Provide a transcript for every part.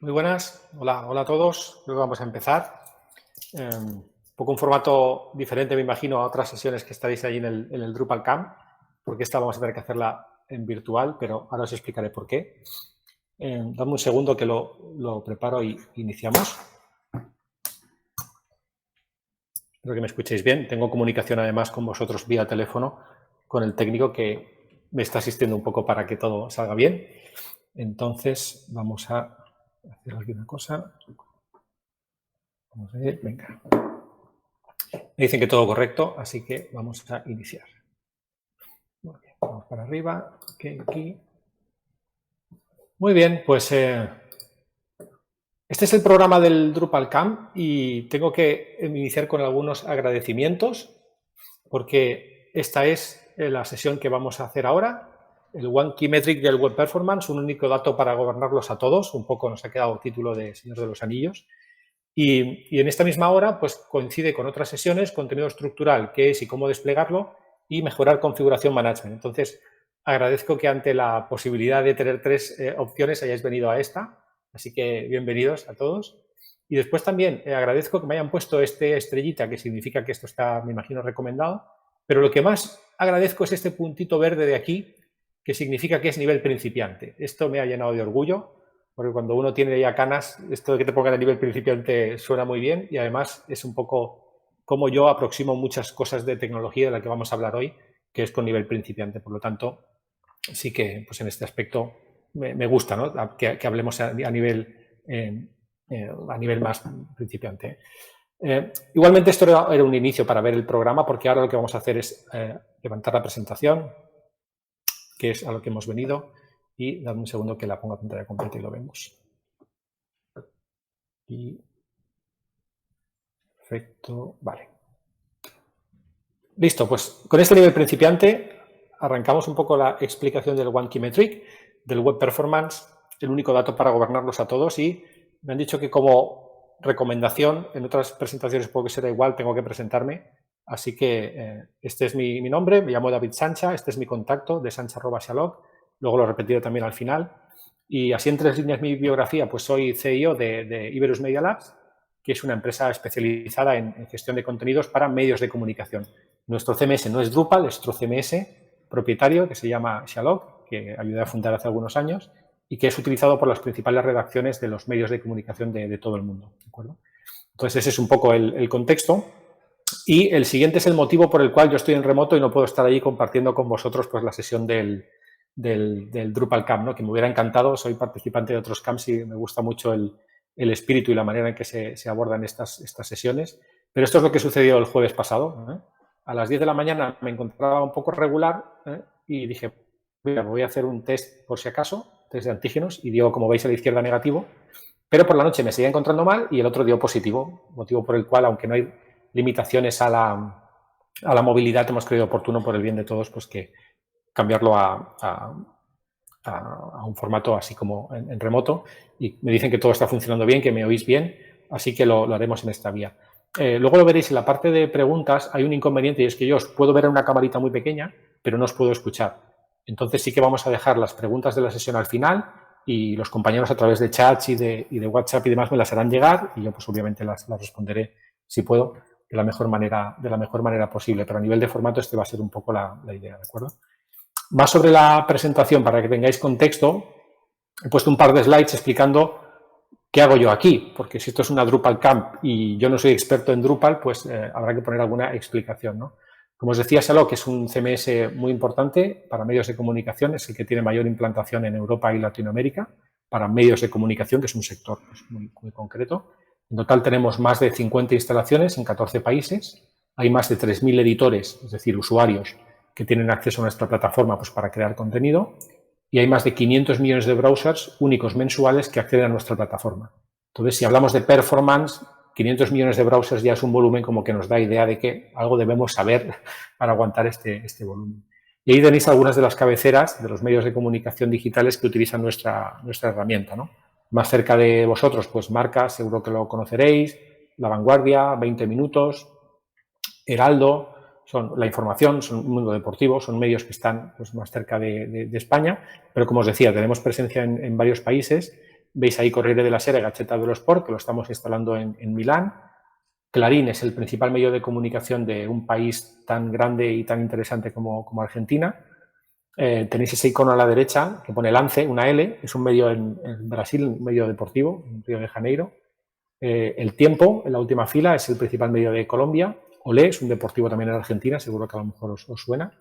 Muy buenas, hola a todos. Creo que vamos a empezar. Un poco un formato diferente, me imagino, a otras sesiones que estaréis ahí en el Drupal Camp, porque esta vamos a tener que hacerla en virtual, pero ahora os explicaré por qué. Dame un segundo que lo preparo y iniciamos. Espero que me escuchéis bien. Tengo comunicación además con vosotros vía teléfono, con el técnico que me está asistiendo un poco para que todo salga bien. Entonces, vamos a hacer aquí una cosa. Vamos a ver, venga. Me dicen que todo correcto, así que vamos a iniciar. Muy bien, vamos para arriba, aquí. Muy bien, pues este es el programa del Drupal Camp y tengo que iniciar con algunos agradecimientos porque esta es la sesión que vamos a hacer ahora, el One Key Metric del Web Performance, un único dato para gobernarlos a todos, un poco nos ha quedado título de Señor de los Anillos. Y en esta misma hora pues coincide con otras sesiones, contenido estructural, qué es y cómo desplegarlo, y mejorar configuración management. Entonces, agradezco que ante la posibilidad de tener tres opciones hayáis venido a esta, así que bienvenidos a todos. Y después también agradezco que me hayan puesto este estrellita, que significa que esto está, me imagino, recomendado, pero lo que más agradezco es este puntito verde de aquí, que significa que es nivel principiante. Esto me ha llenado de orgullo, porque cuando uno tiene ya canas, esto de que te pongan a nivel principiante suena muy bien y además es un poco como yo aproximo muchas cosas de tecnología de la que vamos a hablar hoy, que es con nivel principiante. Por lo tanto, sí que pues en este aspecto me gusta, ¿no? que hablemos a nivel más principiante. Igualmente esto era un inicio para ver el programa, porque ahora lo que vamos a hacer es levantar la presentación, que es a lo que hemos venido, y dame un segundo que la ponga a pantalla completa y lo vemos. Y perfecto, vale. Listo, pues con este nivel principiante arrancamos un poco la explicación del One Key Metric, del Web Performance, el único dato para gobernarlos a todos, y me han dicho que como recomendación, en otras presentaciones puede que será igual, tengo que presentarme, así que este es mi nombre, me llamo David Sancha, este es mi contacto de sancha@xalog, luego lo he repetido también al final, y así en 3 líneas mi biografía, pues soy CEO de Iberus Media Labs, que es una empresa especializada en gestión de contenidos para medios de comunicación. Nuestro CMS no es Drupal, es otro CMS propietario que se llama Xalog, que ayudé a fundar hace algunos años y que es utilizado por las principales redacciones de los medios de comunicación de todo el mundo. ¿De acuerdo? Entonces, ese es un poco el contexto. Y el siguiente es el motivo por el cual yo estoy en remoto y no puedo estar allí compartiendo con vosotros pues, la sesión del Drupal Camp, ¿no? Que me hubiera encantado. Soy participante de otros camps y me gusta mucho el espíritu y la manera en que se abordan estas sesiones. Pero esto es lo que sucedió el jueves pasado, ¿eh? A las 10 de la mañana me encontraba un poco regular y dije, mira, voy a hacer un test por si acaso, test de antígenos, y dio, como veis a la izquierda, negativo. Pero por la noche me seguía encontrando mal y el otro dio positivo, motivo por el cual, aunque no hay limitaciones a la movilidad, hemos creído oportuno, por el bien de todos, pues que cambiarlo a un formato así como en remoto, y me dicen que todo está funcionando bien, que me oís bien, así que lo haremos en esta vía. Luego lo veréis en la parte de preguntas, hay un inconveniente y es que yo os puedo ver en una camarita muy pequeña, pero no os puedo escuchar. Entonces sí que vamos a dejar las preguntas de la sesión al final y los compañeros a través de chats y de WhatsApp y demás me las harán llegar y yo pues obviamente las responderé si puedo de la mejor manera posible, pero a nivel de formato este va a ser un poco la idea, ¿de acuerdo? Más sobre la presentación, para que tengáis contexto, he puesto un par de slides explicando qué hago yo aquí, porque si esto es una Drupal Camp y yo no soy experto en Drupal, pues habrá que poner alguna explicación, ¿no? Como os decía, Xalog es un CMS muy importante para medios de comunicación, es el que tiene mayor implantación en Europa y Latinoamérica para medios de comunicación, que es un sector pues, muy concreto. En total tenemos más de 50 instalaciones en 14 países, hay más de 3.000 editores, es decir, usuarios, que tienen acceso a nuestra plataforma pues, para crear contenido, y hay más de 500 millones de browsers únicos mensuales que acceden a nuestra plataforma. Entonces, si hablamos de performance, 500 millones de browsers ya es un volumen como que nos da idea de que algo debemos saber para aguantar este volumen. Y ahí tenéis algunas de las cabeceras de los medios de comunicación digitales que utilizan nuestra herramienta, ¿no? Más cerca de vosotros, pues marcas, seguro que lo conoceréis, La Vanguardia, 20 Minutos, Heraldo, son la información, son un mundo deportivo, son medios que están pues, más cerca de España, pero como os decía, tenemos presencia en varios países Veis ahí Corriere della Sera y Gazzetta dello Sport, que lo estamos instalando en Milán. Clarín es el principal medio de comunicación de un país tan grande y tan interesante como Argentina. Tenéis ese icono a la derecha que pone Lance, una L, es un medio en Brasil, un medio deportivo, en Río de Janeiro. El Tiempo, en la última fila, es el principal medio de Colombia. Olé es un deportivo también en Argentina, seguro que a lo mejor os suena.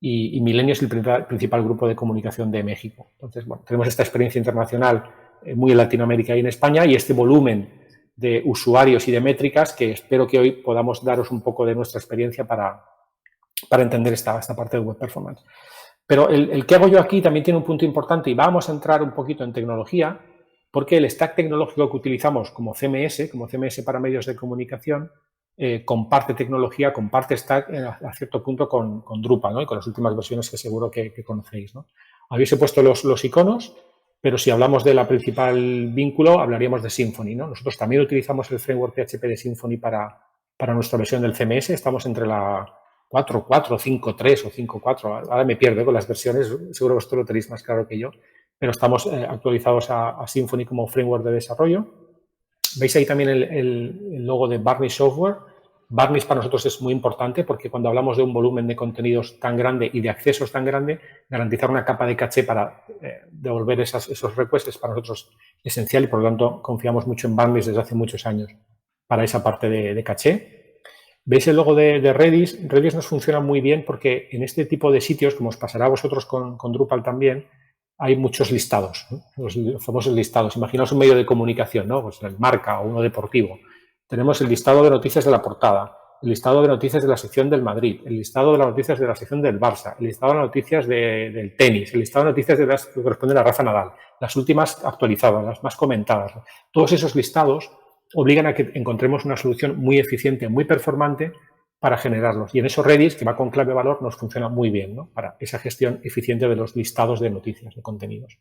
Y Milenio es el principal grupo de comunicación de México. Entonces, bueno, tenemos esta experiencia internacional muy en Latinoamérica y en España, y este volumen de usuarios y de métricas que espero que hoy podamos daros un poco de nuestra experiencia para entender esta parte de web performance. Pero el que hago yo aquí también tiene un punto importante y vamos a entrar un poquito en tecnología, porque el stack tecnológico que utilizamos como CMS para medios de comunicación, comparte tecnología, comparte stack a cierto punto con Drupal, ¿no? Y con las últimas versiones que seguro que conocéis, ¿no? Habéis puesto los iconos, pero si hablamos de la principal vínculo, hablaríamos de Symfony, ¿no? Nosotros también utilizamos el framework PHP de Symfony para nuestra versión del CMS. Estamos entre la 4.4, 5.3 o 5.4. Ahora me pierdo con las versiones, seguro que vosotros lo tenéis más claro que yo, pero estamos actualizados a Symfony como framework de desarrollo. Veis ahí también el logo de Varnish Software. Varnish para nosotros es muy importante porque cuando hablamos de un volumen de contenidos tan grande y de accesos tan grande, garantizar una capa de caché para devolver esos requests es para nosotros esencial y por lo tanto confiamos mucho en Varnish desde hace muchos años para esa parte de caché. ¿Veis el logo de Redis? Redis nos funciona muy bien porque en este tipo de sitios, como os pasará a vosotros con Drupal también, hay muchos listados, ¿no? Los famosos listados. Imaginaos un medio de comunicación, ¿no? Pues el Marca o uno deportivo. Tenemos el listado de noticias de la portada, el listado de noticias de la sección del Madrid, el listado de las noticias de la sección del Barça, el listado de las noticias del tenis, el listado de noticias de las que corresponden a Rafa Nadal, las últimas actualizadas, las más comentadas. Todos esos listados obligan a que encontremos una solución muy eficiente, muy performante para generarlos. Y en eso Redis, que va con clave valor, nos funciona muy bien, ¿no? Para esa gestión eficiente de los listados de noticias, de contenidos.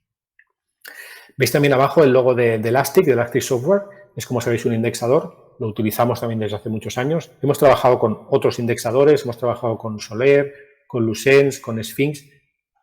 Veis también abajo el logo de Elastic, de Elastic Software. Es, como sabéis, un indexador. Lo utilizamos también desde hace muchos años. Hemos trabajado con otros indexadores, hemos trabajado con Soler, con Lucense, con Sphinx,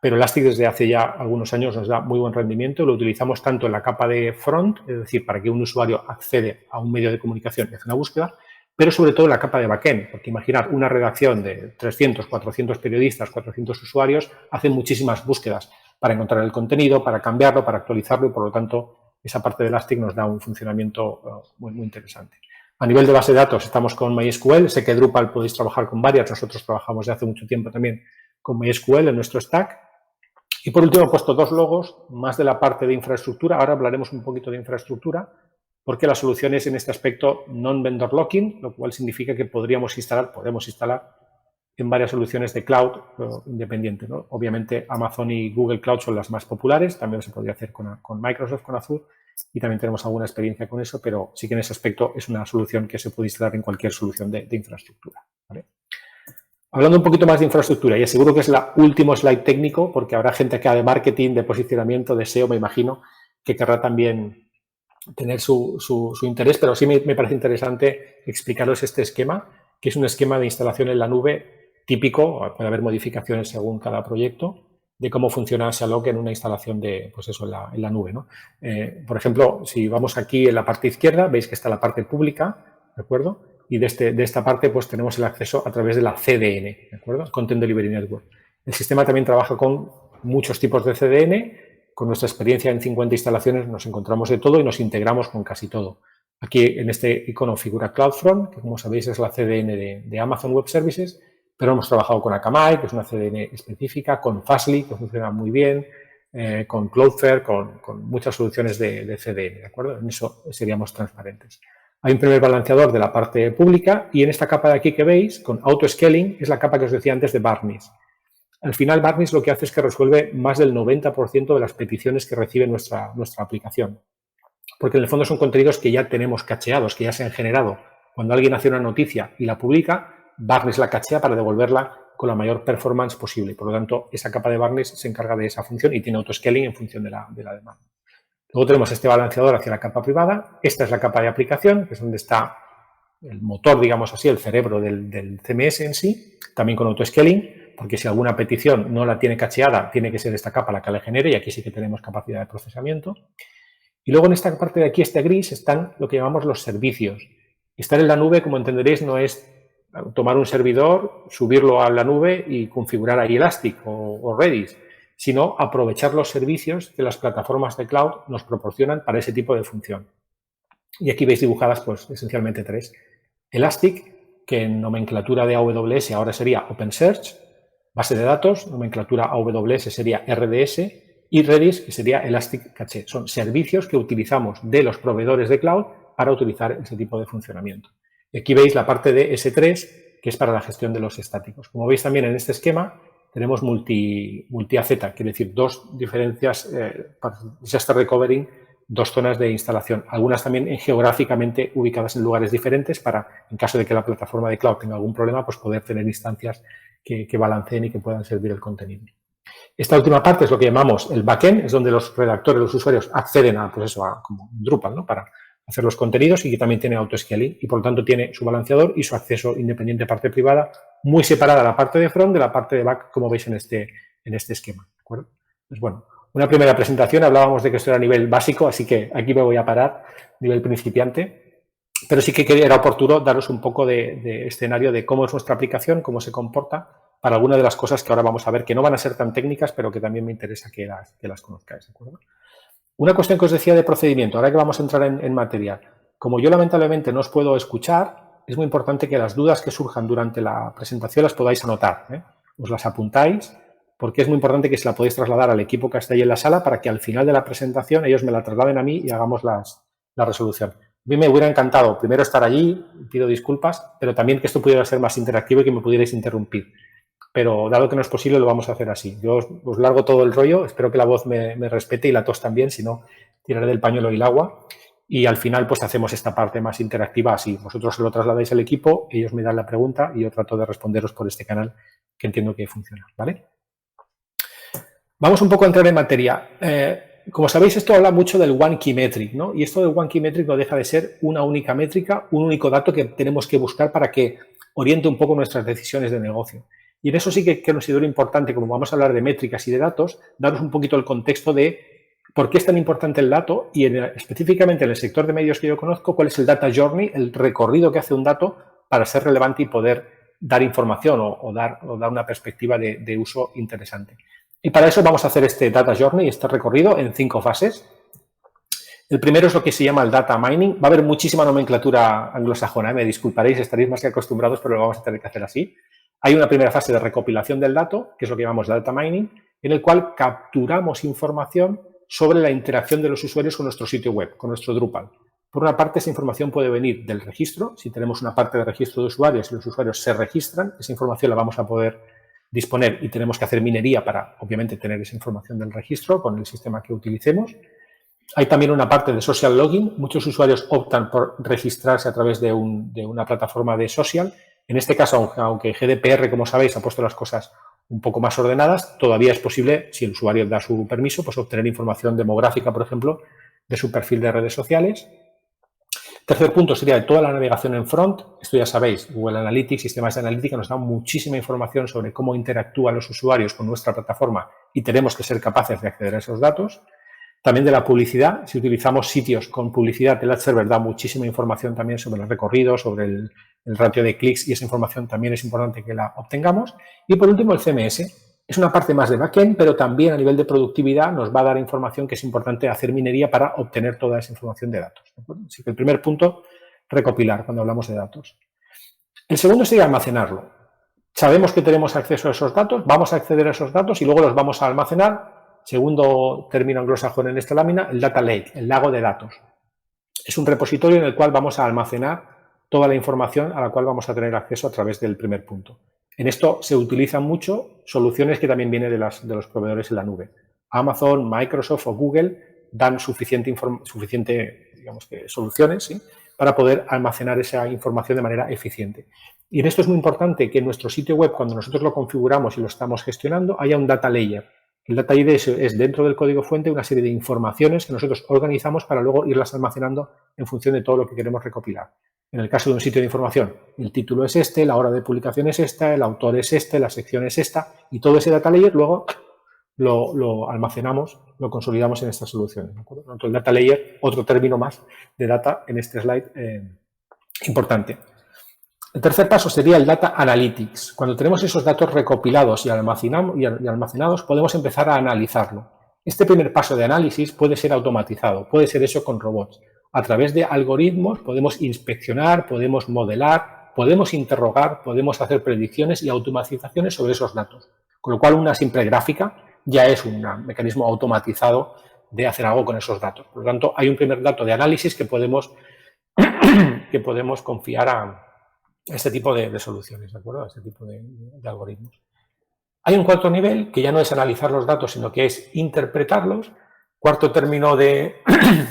pero Elastic desde hace ya algunos años nos da muy buen rendimiento. Lo utilizamos tanto en la capa de front, es decir, para que un usuario accede a un medio de comunicación y hace una búsqueda, pero sobre todo en la capa de backend, porque imaginar una redacción de 300, 400 periodistas, 400 usuarios, hacen muchísimas búsquedas para encontrar el contenido, para cambiarlo, para actualizarlo y, por lo tanto, esa parte de Elastic nos da un funcionamiento muy interesante. A nivel de base de datos estamos con MySQL. Sé que Drupal podéis trabajar con varias. Nosotros trabajamos desde hace mucho tiempo también con MySQL en nuestro stack. Y por último he puesto dos logos, más de la parte de infraestructura. Ahora hablaremos un poquito de infraestructura, porque la solución es en este aspecto non-vendor locking, lo cual significa que podemos instalar en varias soluciones de cloud independiente, ¿no? Obviamente Amazon y Google Cloud son las más populares, también se podría hacer con Microsoft, con Azure, y también tenemos alguna experiencia con eso, pero sí que en ese aspecto es una solución que se puede instalar en cualquier solución de infraestructura, ¿vale? Hablando un poquito más de infraestructura, y aseguro que es el último slide técnico, porque habrá gente que de marketing, de posicionamiento, de SEO, me imagino, que querrá también tener su interés, pero sí me parece interesante explicaros este esquema, que es un esquema de instalación en la nube típico. Puede haber modificaciones según cada proyecto, de cómo funciona Shalom en una instalación de, pues eso, en la nube, ¿no? Por ejemplo, si vamos aquí en la parte izquierda, veis que está la parte pública, ¿de acuerdo? Y de esta parte pues tenemos el acceso a través de la CDN, ¿de acuerdo? Content Delivery Network. El sistema también trabaja con muchos tipos de CDN. Con nuestra experiencia en 50 instalaciones nos encontramos de todo y nos integramos con casi todo. Aquí en este icono figura CloudFront, que como sabéis es la CDN de Amazon Web Services, pero hemos trabajado con Akamai, que es una CDN específica, con Fastly, que funciona muy bien, con Cloudflare, con muchas soluciones de CDN, ¿de acuerdo? En eso seríamos transparentes. Hay un primer balanceador de la parte pública y en esta capa de aquí que veis, con Auto-Scaling, es la capa que os decía antes de Varnish. Al final, Varnish lo que hace es que resuelve más del 90% de las peticiones que recibe nuestra aplicación. Porque en el fondo son contenidos que ya tenemos cacheados, que ya se han generado. Cuando alguien hace una noticia y la publica, Varnish la cachea para devolverla con la mayor performance posible. Por lo tanto, esa capa de Varnish se encarga de esa función y tiene auto-scaling en función de la demanda. Luego tenemos este balanceador hacia la capa privada. Esta es la capa de aplicación, que es donde está el motor, digamos así, el cerebro del CMS en sí, también con auto-scaling, porque si alguna petición no la tiene cacheada, tiene que ser esta capa la que la genere y aquí sí que tenemos capacidad de procesamiento. Y luego en esta parte de aquí, este gris, están lo que llamamos los servicios. Estar en la nube, como entenderéis, no es tomar un servidor, subirlo a la nube y configurar ahí Elastic o Redis, sino aprovechar los servicios que las plataformas de cloud nos proporcionan para ese tipo de función. Y aquí veis dibujadas, pues, esencialmente 3. Elastic, que en nomenclatura de AWS ahora sería OpenSearch, base de datos, nomenclatura AWS sería RDS, y Redis, que sería Elastic Cache. Son servicios que utilizamos de los proveedores de cloud para utilizar ese tipo de funcionamiento. Y aquí veis la parte de S3, que es para la gestión de los estáticos. Como veis también en este esquema, tenemos multi-AZ, quiere decir dos diferencias para disaster recovery, dos zonas de instalación, algunas también geográficamente ubicadas en lugares diferentes para, en caso de que la plataforma de cloud tenga algún problema, pues poder tener instancias que balanceen y que puedan servir el contenido. Esta última parte es lo que llamamos el backend, es donde los redactores, los usuarios acceden a, pues eso, a como Drupal, ¿no? Para hacer los contenidos y que también tiene auto-scaling y por lo tanto tiene su balanceador y su acceso independiente parte privada, muy separada la parte de front de la parte de back, como veis en este esquema. ¿De acuerdo? Pues bueno, una primera presentación, hablábamos de que esto era a nivel básico, así que aquí me voy a parar, nivel principiante, pero sí que era oportuno daros un poco de escenario de cómo es nuestra aplicación, cómo se comporta, para algunas de las cosas que ahora vamos a ver, que no van a ser tan técnicas, pero que también me interesa que las conozcáis. ¿De acuerdo? Una cuestión que os decía de procedimiento, ahora que vamos a entrar en materia. Como yo lamentablemente no os puedo escuchar, es muy importante que las dudas que surjan durante la presentación las podáis anotar, ¿eh? Os las apuntáis, porque es muy importante que se la podéis trasladar al equipo que está ahí en la sala para que al final de la presentación ellos me la trasladen a mí y hagamos la resolución. A mí me hubiera encantado primero estar allí, pido disculpas, pero también que esto pudiera ser más interactivo y que me pudierais interrumpir. Pero dado que no es posible, lo vamos a hacer así. Yo os largo todo el rollo, espero que la voz me respete y la tos también, si no, tiraré del pañuelo y el agua. Y al final, pues hacemos esta parte más interactiva así. Vosotros se lo trasladáis al equipo, ellos me dan la pregunta y yo trato de responderos por este canal que entiendo que funciona, ¿vale? Vamos un poco a entrar en materia. Como sabéis, esto habla mucho del One Key Metric, ¿no? Y esto del One Key Metric no deja de ser una única métrica, un único dato que tenemos que buscar para que oriente un poco nuestras decisiones de negocio. Y en eso sí que considero importante, como vamos a hablar de métricas y de datos, daros un poquito el contexto de por qué es tan importante el dato y específicamente en el sector de medios que yo conozco, cuál es el data journey, el recorrido que hace un dato para ser relevante y poder dar información o dar una perspectiva de uso interesante. Y para eso vamos a hacer este data journey, este recorrido en 5 fases. El primero es lo que se llama el data mining. Va a haber muchísima nomenclatura anglosajona, me disculparéis, estaréis más que acostumbrados, pero lo vamos a tener que hacer así. Hay una primera fase de recopilación del dato, que es lo que llamamos data mining, en el cual capturamos información sobre la interacción de los usuarios con nuestro sitio web, con nuestro Drupal. Por una parte, esa información puede venir del registro. Si tenemos una parte de registro de usuarios y los usuarios se registran, esa información la vamos a poder disponer y tenemos que hacer minería para, obviamente, tener esa información del registro con el sistema que utilicemos. Hay también una parte de social logging. Muchos usuarios optan por registrarse a través de una plataforma de social. En este caso, aunque GDPR, como sabéis, ha puesto las cosas un poco más ordenadas, todavía es posible, si el usuario da su permiso, pues obtener información demográfica, por ejemplo, de su perfil de redes sociales. Tercer punto sería de toda la navegación en front. Esto ya sabéis, Google Analytics, sistemas de analítica nos dan muchísima información sobre cómo interactúan los usuarios con nuestra plataforma y tenemos que ser capaces de acceder a esos datos. También de la publicidad, si utilizamos sitios con publicidad, el ad server da muchísima información también sobre el recorrido, sobre el ratio de clics y esa información también es importante que la obtengamos. Y por último, el CMS. Es una parte más de backend, pero también a nivel de productividad nos va a dar información que es importante hacer minería para obtener toda esa información de datos. ¿De acuerdo? Así que el primer punto, recopilar cuando hablamos de datos. El segundo sería almacenarlo. Sabemos que tenemos acceso a esos datos, vamos a acceder a esos datos y luego los vamos a almacenar. Segundo término anglosajón en esta lámina, el data lake, el lago de datos. Es un repositorio en el cual vamos a almacenar toda la información a la cual vamos a tener acceso a través del primer punto. En esto se utilizan mucho soluciones que también vienen de los proveedores en la nube. Amazon, Microsoft o Google dan suficiente digamos que, soluciones, ¿sí?, para poder almacenar esa información de manera eficiente. Y en esto es muy importante que en nuestro sitio web, cuando nosotros lo configuramos y lo estamos gestionando, haya un data layer. El data layer es dentro del código fuente una serie de informaciones que nosotros organizamos para luego irlas almacenando en función de todo lo que queremos recopilar. En el caso de un sitio de información, el título es este, la hora de publicación es esta, el autor es este, la sección es esta, y todo ese data layer luego lo almacenamos lo consolidamos en estas soluciones. ¿De acuerdo? Por lo tanto, el data layer, otro término más de data en este slide importante. El tercer paso sería el Data Analytics. Cuando tenemos esos datos recopilados y almacenados, podemos empezar a analizarlo. Este primer paso de análisis puede ser automatizado, puede ser hecho con robots. A través de algoritmos podemos inspeccionar, podemos modelar, podemos interrogar, podemos hacer predicciones y automatizaciones sobre esos datos. Con lo cual, una simple gráfica ya es un mecanismo automatizado de hacer algo con esos datos. Por lo tanto, hay un primer dato de análisis que podemos confiar a este tipo de soluciones, ¿de acuerdo? A este tipo de algoritmos. Hay un cuarto nivel que ya no es analizar los datos, sino que es interpretarlos. Cuarto término de...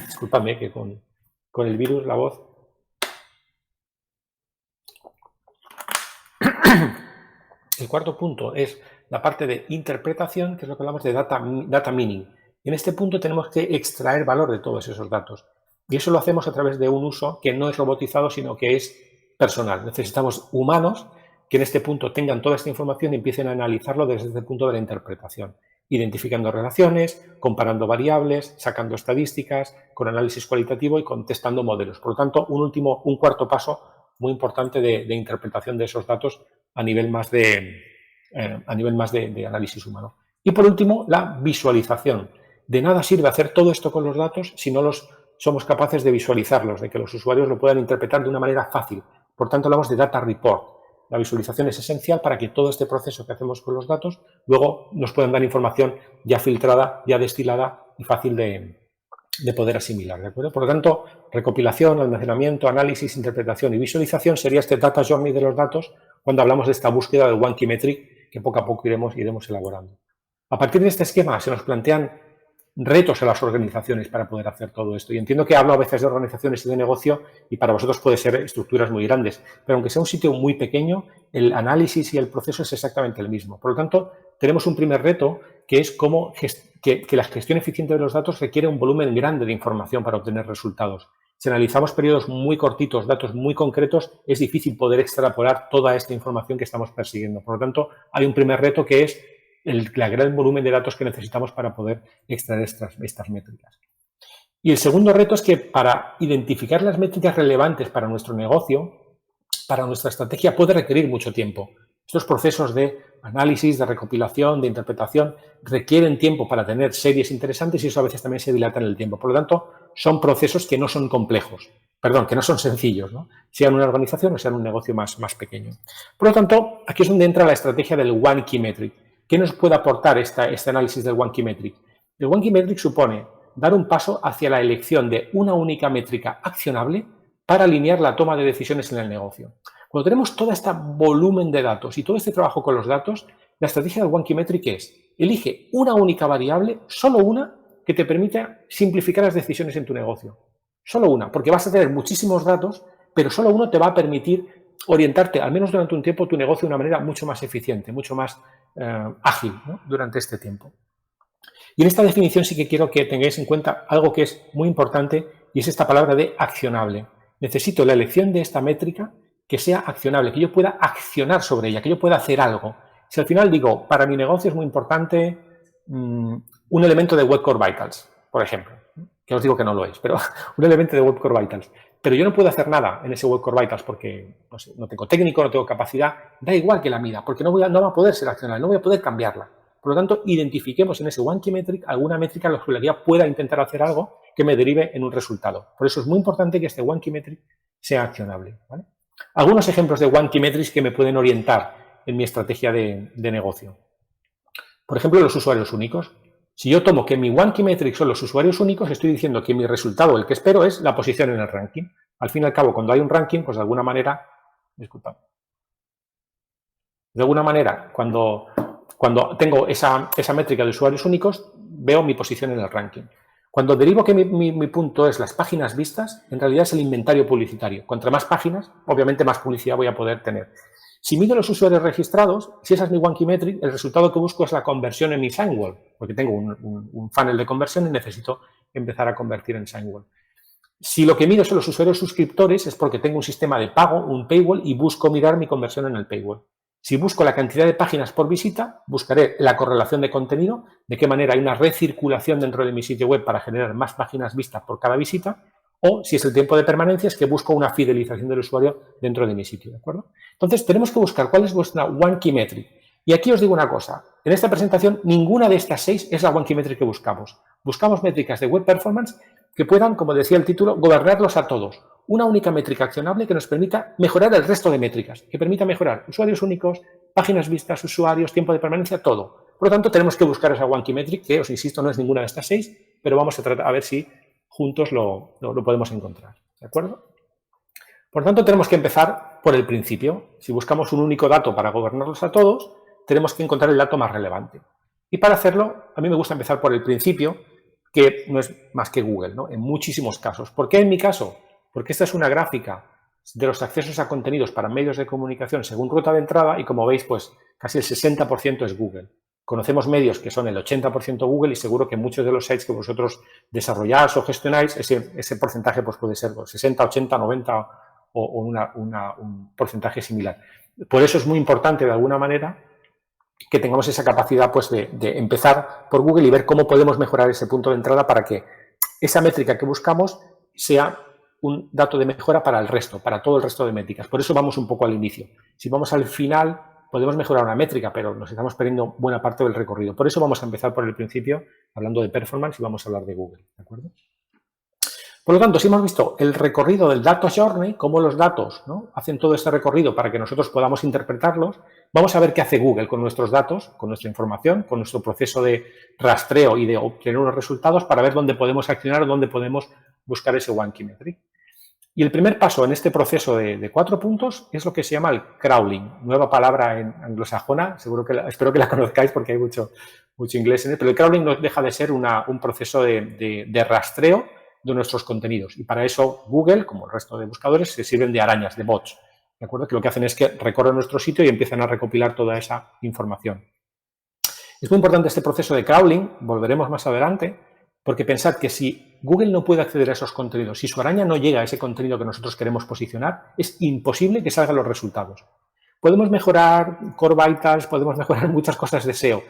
Discúlpame que con el virus la voz... El cuarto punto es la parte de interpretación, que es lo que hablamos de data mining. En este punto tenemos que extraer valor de todos esos datos. Y eso lo hacemos a través de un uso que no es robotizado, sino que es personal. Necesitamos humanos que en este punto tengan toda esta información y empiecen a analizarlo desde el punto de la interpretación, identificando relaciones, comparando variables, sacando estadísticas, con análisis cualitativo y contestando modelos. Por lo tanto, un cuarto paso muy importante de interpretación de esos datos a nivel más de análisis humano. Y por último, la visualización. De nada sirve hacer todo esto con los datos si no somos capaces de visualizarlos, de que los usuarios lo puedan interpretar de una manera fácil. Por tanto, hablamos de data report. La visualización es esencial para que todo este proceso que hacemos con los datos luego nos puedan dar información ya filtrada, ya destilada y fácil de poder asimilar, ¿de acuerdo? Por lo tanto, recopilación, almacenamiento, análisis, interpretación y visualización sería este data journey de los datos cuando hablamos de esta búsqueda del One Key Metric que poco a poco iremos elaborando. A partir de este esquema se nos plantean retos a las organizaciones para poder hacer todo esto. Y entiendo que hablo a veces de organizaciones y de negocio y para vosotros puede ser estructuras muy grandes, pero aunque sea un sitio muy pequeño, el análisis y el proceso es exactamente el mismo. Por lo tanto, tenemos un primer reto que es que la gestión eficiente de los datos requiere un volumen grande de información para obtener resultados. Si analizamos periodos muy cortitos, datos muy concretos, es difícil poder extrapolar toda esta información que estamos persiguiendo. Por lo tanto, hay un primer reto que es el gran volumen de datos que necesitamos para poder extraer estas métricas. Y el segundo reto es que para identificar las métricas relevantes para nuestro negocio, para nuestra estrategia, puede requerir mucho tiempo. Estos procesos de análisis, de recopilación, de interpretación, requieren tiempo para tener series interesantes y eso a veces también se dilata en el tiempo. Por lo tanto, son procesos que no son complejos, que no son sencillos, ¿no? Sean una organización o sean un negocio más pequeño. Por lo tanto, aquí es donde entra la estrategia del One Key Metric. ¿Qué nos puede aportar este análisis del One Key Metric? El One Key Metric supone dar un paso hacia la elección de una única métrica accionable para alinear la toma de decisiones en el negocio. Cuando tenemos todo este volumen de datos y todo este trabajo con los datos, la estrategia del One Key Metric es: elige una única variable, solo una, que te permita simplificar las decisiones en tu negocio. Solo una, porque vas a tener muchísimos datos, pero solo uno te va a permitir orientarte, al menos durante un tiempo, tu negocio de una manera mucho más eficiente, mucho más ágil, ¿no? Durante este tiempo. Y en esta definición sí que quiero que tengáis en cuenta algo que es muy importante y es esta palabra de accionable. Necesito la elección de esta métrica que sea accionable, que yo pueda accionar sobre ella, que yo pueda hacer algo. Si al final digo, para mi negocio es muy importante un elemento de Web Core Vitals, por ejemplo, que os digo que no lo es, pero un elemento de Web Core Vitals. Pero yo no puedo hacer nada en ese Web Core Vitals porque no tengo técnico, no tengo capacidad. Da igual que la mida, porque no va a poder ser accionable, no voy a poder cambiarla. Por lo tanto, identifiquemos en ese One Key Metric alguna métrica en la que yo pueda intentar hacer algo que me derive en un resultado. Por eso es muy importante que este One Key Metric sea accionable, ¿vale? Algunos ejemplos de One Key Metrics que me pueden orientar en mi estrategia de negocio. Por ejemplo, los usuarios únicos. Si yo tomo que mi One Key Metric son los usuarios únicos, estoy diciendo que mi resultado, el que espero, es la posición en el ranking. Al fin y al cabo, cuando hay un ranking, pues de alguna manera, cuando tengo esa métrica de usuarios únicos, veo mi posición en el ranking. Cuando derivo que mi punto es las páginas vistas, en realidad es el inventario publicitario. Cuanto más páginas, obviamente más publicidad voy a poder tener. Si mido los usuarios registrados, si esa es mi One Key Metric, el resultado que busco es la conversión en mi SignWall, porque tengo un funnel de conversión y necesito empezar a convertir en SignWall. Si lo que mido son los usuarios suscriptores, es porque tengo un sistema de pago, un paywall, y busco mirar mi conversión en el paywall. Si busco la cantidad de páginas por visita, buscaré la correlación de contenido, de qué manera hay una recirculación dentro de mi sitio web para generar más páginas vistas por cada visita, o si es el tiempo de permanencia, es que busco una fidelización del usuario dentro de mi sitio, ¿de acuerdo? Entonces, tenemos que buscar cuál es vuestra One Key Metric. Y aquí os digo una cosa, en esta presentación ninguna de estas 6 es la One Key Metric que buscamos. Buscamos métricas de web performance que puedan, como decía el título, gobernarlos a todos. Una única métrica accionable que nos permita mejorar el resto de métricas, que permita mejorar usuarios únicos, páginas vistas, usuarios, tiempo de permanencia, todo. Por lo tanto, tenemos que buscar esa One Key Metric, que os insisto, no es ninguna de estas 6, pero vamos a tratar a ver si juntos lo podemos encontrar. ¿De acuerdo? Por lo tanto, tenemos que empezar por el principio. Si buscamos un único dato para gobernarlos a todos, tenemos que encontrar el dato más relevante. Y para hacerlo, a mí me gusta empezar por el principio, que no es más que Google, ¿no? En muchísimos casos. ¿Por qué en mi caso? Porque esta es una gráfica de los accesos a contenidos para medios de comunicación según ruta de entrada y como veis, pues casi el 60% es Google. Conocemos medios que son el 80% Google y seguro que muchos de los sites que vosotros desarrolláis o gestionáis, ese porcentaje pues puede ser 60, 80, 90 o un porcentaje similar. Por eso es muy importante de alguna manera que tengamos esa capacidad pues, de empezar por Google y ver cómo podemos mejorar ese punto de entrada para que esa métrica que buscamos sea un dato de mejora para el resto, para todo el resto de métricas. Por eso vamos un poco al inicio. Si vamos al final, podemos mejorar una métrica, pero nos estamos perdiendo buena parte del recorrido. Por eso vamos a empezar por el principio, hablando de performance, y vamos a hablar de Google. ¿De acuerdo? Por lo tanto, si hemos visto el recorrido del Data Journey, cómo los datos, ¿no?, hacen todo este recorrido para que nosotros podamos interpretarlos, vamos a ver qué hace Google con nuestros datos, con nuestra información, con nuestro proceso de rastreo y de obtener unos resultados para ver dónde podemos accionar, dónde podemos buscar ese One Key Metric. Y el primer paso en este proceso de 4 puntos es lo que se llama el crawling, nueva palabra en anglosajona, espero que la conozcáis porque hay mucho inglés en él, pero el crawling no deja de ser un proceso de rastreo de nuestros contenidos. Y para eso Google, como el resto de buscadores, se sirven de arañas, de bots, ¿de acuerdo? Que lo que hacen es que recorren nuestro sitio y empiezan a recopilar toda esa información. Es muy importante este proceso de crawling, volveremos más adelante, porque pensad que si Google no puede acceder a esos contenidos, si su araña no llega a ese contenido que nosotros queremos posicionar, es imposible que salgan los resultados. Podemos mejorar Core Vitals, podemos mejorar muchas cosas de SEO,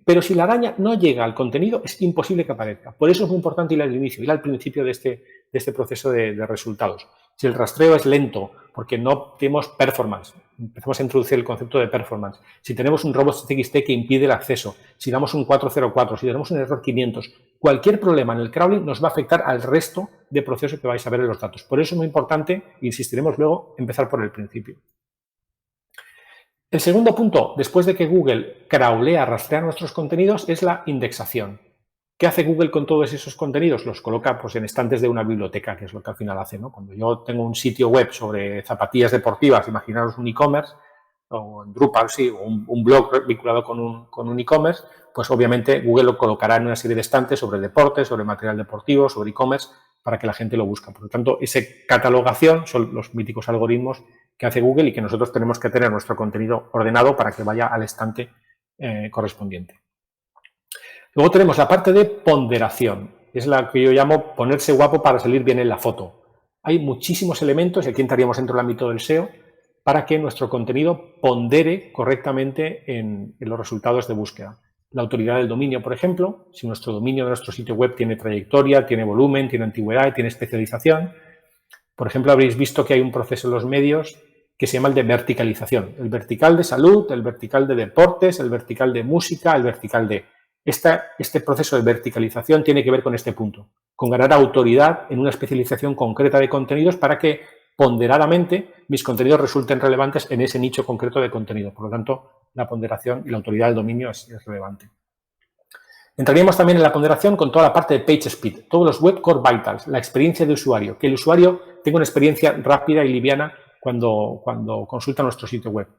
pero si la araña no llega al contenido, es imposible que aparezca. Por eso es muy importante ir al inicio, ir al principio de este proceso de resultados. Si el rastreo es lento, porque no tenemos performance, empezamos a introducir el concepto de performance. Si tenemos un robots.txt que impide el acceso, si damos un 404, si tenemos un error 500, cualquier problema en el crawling nos va a afectar al resto de procesos que vais a ver en los datos. Por eso es muy importante, insistiremos luego, empezar por el principio. El segundo punto, después de que Google crawlea, rastrea nuestros contenidos, es la indexación. ¿Qué hace Google con todos esos contenidos? Los coloca pues, en estantes de una biblioteca, que es lo que al final hace, ¿no? Cuando yo tengo un sitio web sobre zapatillas deportivas, imaginaros un e-commerce, o en Drupal, sí, o un blog vinculado con un e-commerce, pues obviamente Google lo colocará en una serie de estantes sobre deportes, sobre material deportivo, sobre e-commerce, para que la gente lo busque. Por lo tanto, esa catalogación son los míticos algoritmos que hace Google y que nosotros tenemos que tener nuestro contenido ordenado para que vaya al estante correspondiente. Luego tenemos la parte de ponderación, es la que yo llamo ponerse guapo para salir bien en la foto. Hay muchísimos elementos, y aquí entraríamos dentro del ámbito del SEO, para que nuestro contenido pondere correctamente en los resultados de búsqueda. La autoridad del dominio, por ejemplo, si nuestro dominio de nuestro sitio web tiene trayectoria, tiene volumen, tiene antigüedad, tiene especialización. Por ejemplo, habréis visto que hay un proceso en los medios que se llama el de verticalización. El vertical de salud, el vertical de deportes, el vertical de música, el vertical de... Este proceso de verticalización tiene que ver con este punto, con ganar autoridad en una especialización concreta de contenidos para que ponderadamente mis contenidos resulten relevantes en ese nicho concreto de contenido. Por lo tanto, la ponderación y la autoridad del dominio es relevante. Entraríamos también en la ponderación con toda la parte de Page Speed, todos los Web Core Vitals, la experiencia de usuario, que el usuario tenga una experiencia rápida y liviana cuando consulta nuestro sitio web.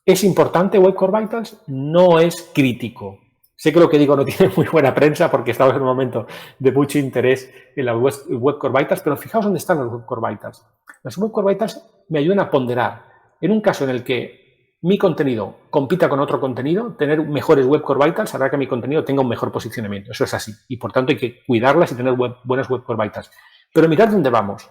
¿Es importante Web Core Vitals? No es crítico. Sé que lo que digo no tiene muy buena prensa porque estamos en un momento de mucho interés en la Web Core Vitals, pero fijaos dónde están los Web Core Vitals. Las Web Core Vitals me ayudan a ponderar. En un caso en el que mi contenido compita con otro contenido, tener mejores Web Core Vitals hará que mi contenido tenga un mejor posicionamiento. Eso es así. Y por tanto hay que cuidarlas y tener buenas Web Core Vitals. Pero mirad dónde vamos.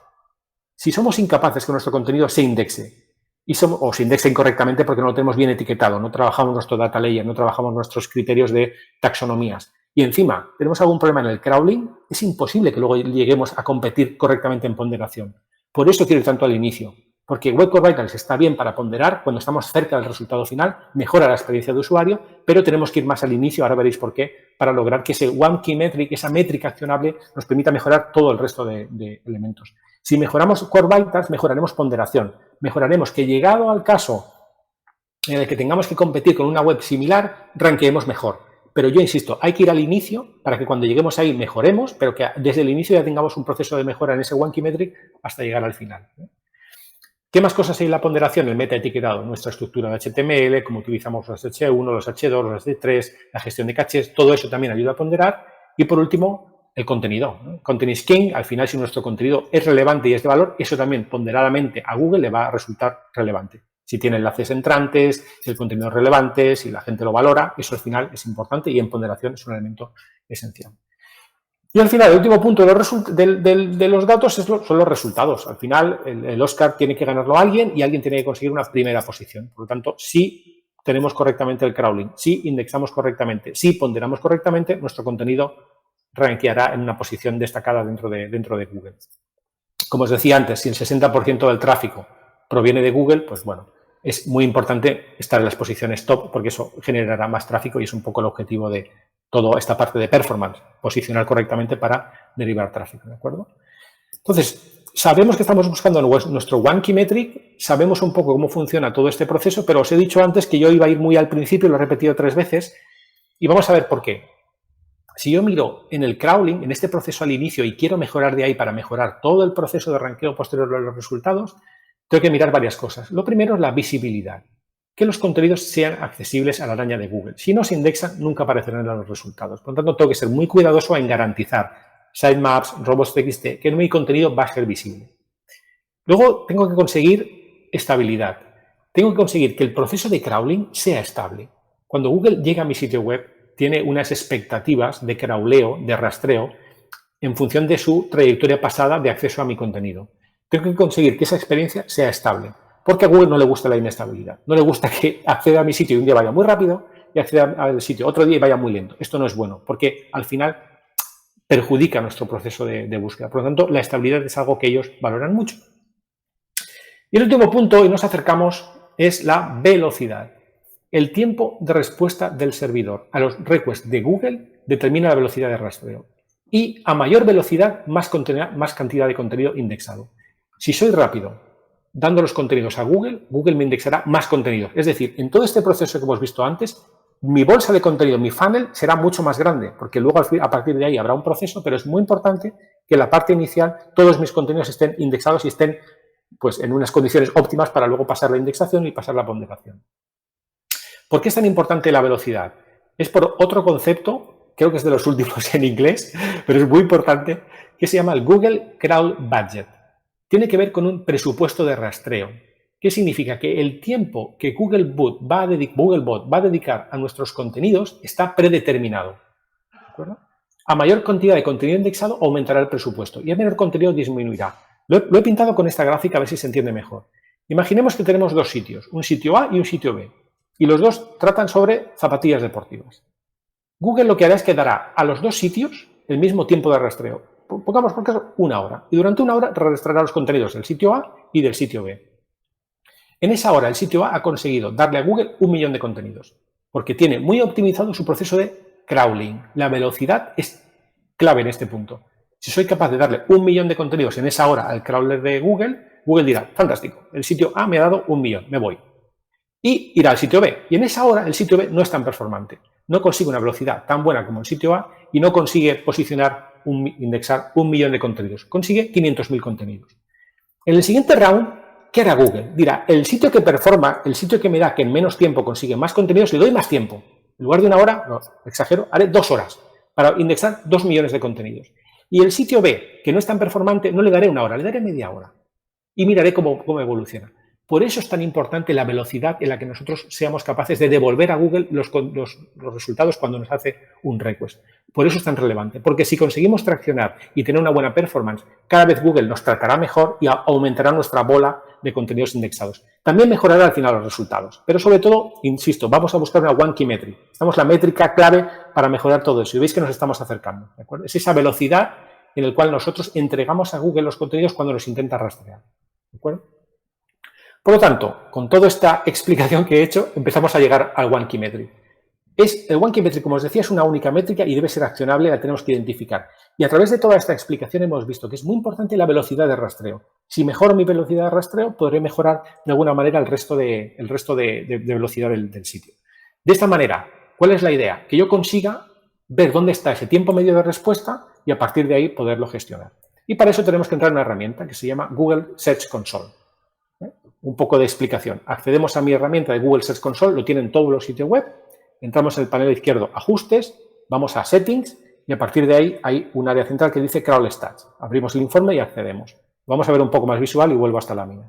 Si somos incapaces que nuestro contenido se indexe, o se indexa incorrectamente porque no lo tenemos bien etiquetado, no trabajamos nuestro data layer, no trabajamos nuestros criterios de taxonomías. Y encima, tenemos algún problema en el crawling, es imposible que luego lleguemos a competir correctamente en ponderación. Por eso quiero ir tanto al inicio, porque Web Core Vitals está bien para ponderar cuando estamos cerca del resultado final, mejora la experiencia de usuario, pero tenemos que ir más al inicio, ahora veréis por qué, para lograr que ese One Key Metric, esa métrica accionable, nos permita mejorar todo el resto de elementos. Si mejoramos Core Vitals, mejoraremos ponderación, mejoraremos que llegado al caso en el que tengamos que competir con una web similar, ranqueemos mejor. Pero yo insisto, hay que ir al inicio para que cuando lleguemos ahí mejoremos, pero que desde el inicio ya tengamos un proceso de mejora en ese One Key Metric hasta llegar al final. ¿Qué más cosas hay en la ponderación? El metaetiquetado, nuestra estructura de HTML, cómo utilizamos los H1, los H2, los H3, la gestión de cachés, todo eso también ayuda a ponderar. Y por último, el contenido. Content is king, al final si nuestro contenido es relevante y es de valor, eso también ponderadamente a Google le va a resultar relevante. Si tiene enlaces entrantes, si el contenido es relevante, si la gente lo valora, eso al final es importante y en ponderación es un elemento esencial. Y al final, el último punto de los datos son los resultados. Al final, el Oscar tiene que ganarlo a alguien y alguien tiene que conseguir una primera posición. Por lo tanto, si tenemos correctamente el crawling, si indexamos correctamente, si ponderamos correctamente, nuestro contenido rankeará en una posición destacada dentro de Google. Como os decía antes, si el 60% del tráfico proviene de Google, pues bueno, es muy importante estar en las posiciones top porque eso generará más tráfico y es un poco el objetivo de toda esta parte de performance, posicionar correctamente para derivar tráfico, ¿de acuerdo? Entonces, sabemos que estamos buscando nuestro One Key Metric, sabemos un poco cómo funciona todo este proceso, pero os he dicho antes que yo iba a ir muy al principio, lo he repetido 3 veces, y vamos a ver por qué. Si yo miro en el crawling, en este proceso al inicio, y quiero mejorar de ahí para mejorar todo el proceso de ranqueo posterior de los resultados, tengo que mirar varias cosas. Lo primero es la visibilidad, que los contenidos sean accesibles a la araña de Google. Si no se indexan, nunca aparecerán en los resultados. Por lo tanto, tengo que ser muy cuidadoso en garantizar sitemaps, robots.txt, que mi contenido va a ser visible. Luego, tengo que conseguir estabilidad. Tengo que conseguir que el proceso de crawling sea estable. Cuando Google llega a mi sitio web, tiene unas expectativas de crawleo, de rastreo, en función de su trayectoria pasada de acceso a mi contenido. Tengo que conseguir que esa experiencia sea estable, porque a Google no le gusta la inestabilidad. No le gusta que acceda a mi sitio y un día vaya muy rápido y acceda al sitio otro día y vaya muy lento. Esto no es bueno, porque al final perjudica nuestro proceso de búsqueda. Por lo tanto, la estabilidad es algo que ellos valoran mucho. Y el último punto, y nos acercamos, es la velocidad. El tiempo de respuesta del servidor a los requests de Google determina la velocidad de rastreo. Y a mayor velocidad, más cantidad de contenido indexado. Si soy rápido dando los contenidos a Google, Google me indexará más contenidos. Es decir, en todo este proceso que hemos visto antes, mi bolsa de contenido, mi funnel, será mucho más grande, porque luego a partir de ahí habrá un proceso, pero es muy importante que en la parte inicial todos mis contenidos estén indexados y estén pues, en unas condiciones óptimas para luego pasar la indexación y pasar la ponderación. ¿Por qué es tan importante la velocidad? Es por otro concepto, creo que es de los últimos en inglés, pero es muy importante, que se llama el Google Crawl Budget. Tiene que ver con un presupuesto de rastreo. ¿Qué significa? Que el tiempo que Googlebot va a dedicar a nuestros contenidos está predeterminado. ¿De acuerdo? A mayor cantidad de contenido indexado aumentará el presupuesto y a menor contenido disminuirá. Lo he pintado con esta gráfica a ver si se entiende mejor. Imaginemos que tenemos dos sitios, un sitio A y un sitio B. Y los dos tratan sobre zapatillas deportivas. Google lo que hará es que dará a los dos sitios el mismo tiempo de rastreo. Pongamos por caso 1 hora. Y durante 1 hora rastreará los contenidos del sitio A y del sitio B. En esa hora el sitio A ha conseguido darle a Google 1 millón de contenidos. Porque tiene muy optimizado su proceso de crawling. La velocidad es clave en este punto. Si soy capaz de darle 1 millón de contenidos en esa hora al crawler de Google, Google dirá, fantástico, el sitio A me ha dado 1 millón, me voy. Y irá al sitio B. Y en esa hora el sitio B no es tan performante. No consigue una velocidad tan buena como el sitio A y no consigue indexar 1 millón de contenidos. Consigue 500.000 contenidos. En el siguiente round, ¿qué hará Google? Dirá, el sitio que performa, el sitio que me da que en menos tiempo consigue más contenidos, le doy más tiempo. En lugar de 1 hora, no, exagero, haré 2 horas para indexar 2 millones de contenidos. Y el sitio B, que no es tan performante, no le daré 1 hora, le daré media hora. Y miraré cómo evoluciona. Por eso es tan importante la velocidad en la que nosotros seamos capaces de devolver a Google los resultados cuando nos hace un request. Por eso es tan relevante, porque si conseguimos traccionar y tener una buena performance, cada vez Google nos tratará mejor y aumentará nuestra bola de contenidos indexados. También mejorará al final los resultados, pero sobre todo, insisto, vamos a buscar una One Key Metric. Estamos la métrica clave para mejorar todo eso y veis que nos estamos acercando, ¿de acuerdo? Es esa velocidad en la cual nosotros entregamos a Google los contenidos cuando nos intenta rastrear, ¿de acuerdo? Por lo tanto, con toda esta explicación que he hecho, empezamos a llegar al One Key Metric. El One Key Metric, como os decía, es una única métrica y debe ser accionable, la tenemos que identificar. Y a través de toda esta explicación hemos visto que es muy importante la velocidad de rastreo. Si mejoro mi velocidad de rastreo, podré mejorar de alguna manera el resto de velocidad del sitio. De esta manera, ¿cuál es la idea? Que yo consiga ver dónde está ese tiempo medio de respuesta y a partir de ahí poderlo gestionar. Y para eso tenemos que entrar en una herramienta que se llama Google Search Console. Un poco de explicación. Accedemos a mi herramienta de Google Search Console, lo tienen todos los sitios web, entramos en el panel izquierdo, ajustes, vamos a settings y a partir de ahí hay un área central que dice crawl stats. Abrimos el informe y accedemos. Vamos a ver un poco más visual y vuelvo hasta la mía.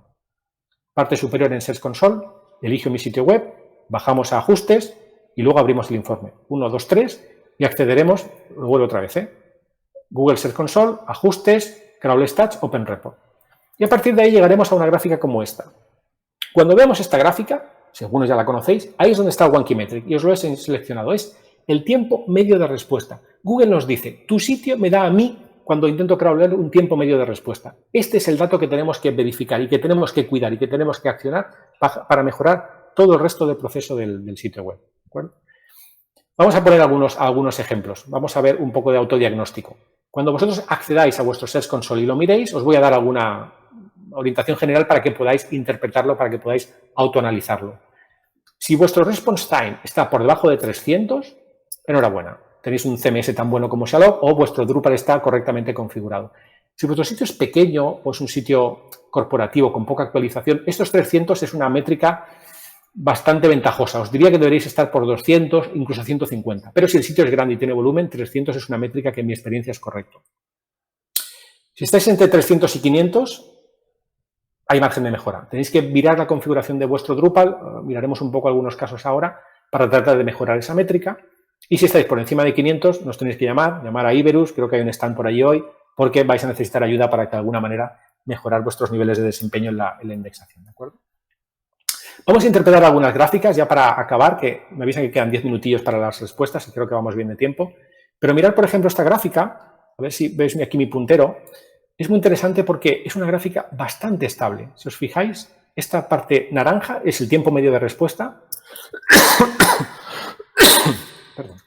Parte superior en Search Console, elijo mi sitio web, bajamos a ajustes y luego abrimos el informe. 1, 2, 3 y accederemos, lo vuelvo otra vez, Google Search Console, ajustes, crawl stats, open report. Y a partir de ahí llegaremos a una gráfica como esta. Cuando veamos esta gráfica, si algunos ya la conocéis, ahí es donde está el One Key Metric y os lo he seleccionado. Es el tiempo medio de respuesta. Google nos dice, tu sitio me da a mí, cuando intento crawlear, un tiempo medio de respuesta. Este es el dato que tenemos que verificar y que tenemos que cuidar y que tenemos que accionar para mejorar todo el resto del proceso del sitio web. ¿De acuerdo? Vamos a poner algunos ejemplos. Vamos a ver un poco de autodiagnóstico. Cuando vosotros accedáis a vuestro Search Console y lo miréis, os voy a dar alguna orientación general para que podáis interpretarlo, para que podáis autoanalizarlo. Si vuestro response time está por debajo de 300, enhorabuena. Tenéis un CMS tan bueno como Shalom o vuestro Drupal está correctamente configurado. Si vuestro sitio es pequeño o es un sitio corporativo con poca actualización, estos 300 es una métrica bastante ventajosa. Os diría que deberéis estar por 200, incluso 150. Pero si el sitio es grande y tiene volumen, 300 es una métrica que en mi experiencia es correcto. Si estáis entre 300 y 500, hay margen de mejora. Tenéis que mirar la configuración de vuestro Drupal, miraremos un poco algunos casos ahora, para tratar de mejorar esa métrica. Y si estáis por encima de 500, nos tenéis que llamar a Iberus, creo que hay un stand por ahí hoy, porque vais a necesitar ayuda para que de alguna manera mejorar vuestros niveles de desempeño en la indexación, ¿de acuerdo? Vamos a interpretar algunas gráficas ya para acabar, que me avisan que quedan 10 minutillos para las respuestas y creo que vamos bien de tiempo. Pero mirad, por ejemplo, esta gráfica, a ver si veis aquí mi puntero. Es muy interesante porque es una gráfica bastante estable. Si os fijáis, esta parte naranja es el tiempo medio de respuesta. Perdón.